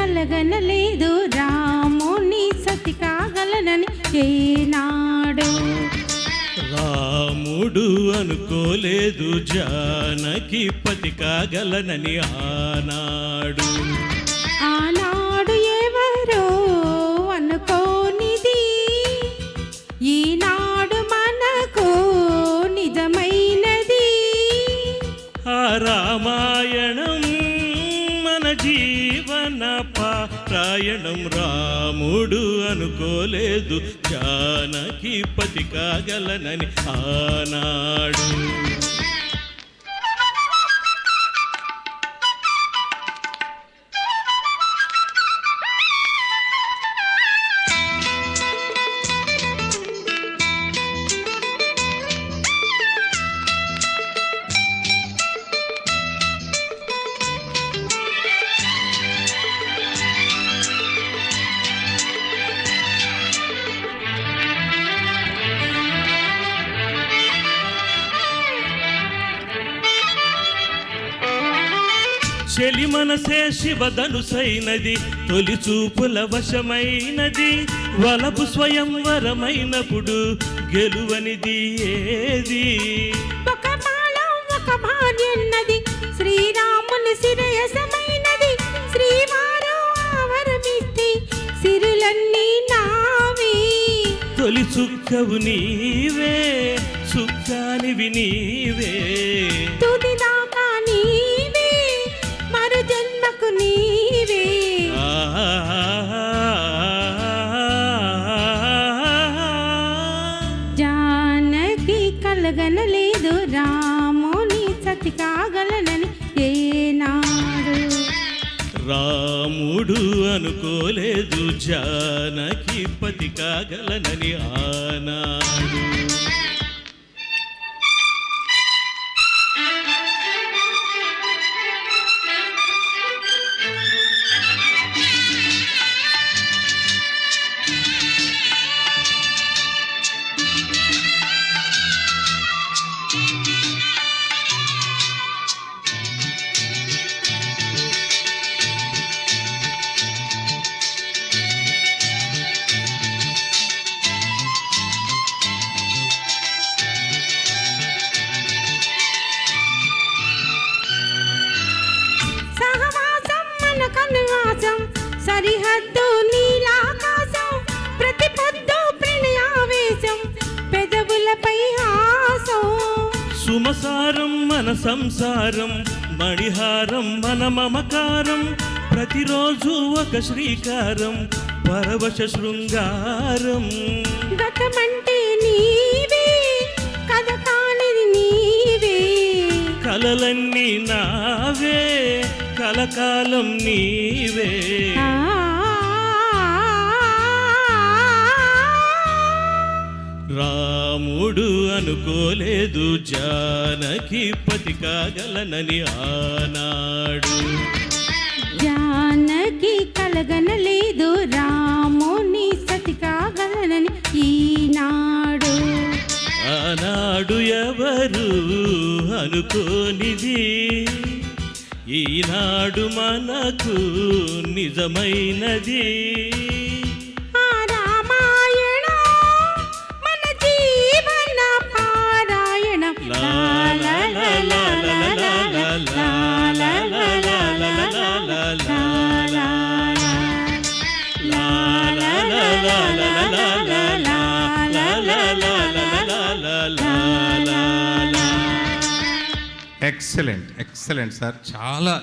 కలగనలేదు రాముని సతి కాగలనని ఏనాడు. రాముడు అనుకోలేదు జానకి పతి కాగలనని ఆనాడు. ఆనాడు ఎవరో అనుకోనిది ఈనాడు మనకు నిజమైనది. ఆ రామాయణం మన జీవన పారాయణం. రాముడు అనుకోలేదు జానకి పతి కాగలనని ఆనాడు. చెలి మనసే శివధనుసైనది తొలి చూపుల వశమైనది. వలపు స్వయంవరమైనప్పుడు గెలువనిది ఏది? ఒక బాణం ఒక భార్యన్నది శ్రీరాముని శిరయసమైనది. శ్రీవారు ఆవరమిస్తే సిరులన్నీ నావి. తొలి చుక్కవు నీవే సుఖానివి నీవే. తుది దాకా నీవే మరు జన్మకు నీవే. జానకి కలగనలేదు రాముని సతి కాగలనని ఏనాడు. రాముడు అనుకోలేదు జానకి పతి కాగలనని ఆనాడు. కన్వాసం సరిహద్దు నీలాకాశం ప్రతి పొద్దు ప్రణయావేశం పెదవులపై హాసం. సుమసారం మన సంసారం మణిహారం మన మమకారం. ప్రతిరోజు ఒక శ్రీకారం పరవశ శృంగారం. గతమంటే నీవే కథ కానిది నీవే. కలలన్నీ నావే కలకాలం నీవే. రాముడు అనుకోలేదు జానకి పతి కాగలనని ఆనాడు. జానకి కలగనలేదు రాముని సతి కాగలనని ఈనాడు. ఆనాడు ఎవరు అనుకోనిది ఈనాడు మనకు నిజమైనది. ఆ రామాయణం మన జీవన పారాయణం. లా లా లా లా లా లా లా లా లా లా లా లా లా లా ఎక్సలెంట్ సార్. చాలా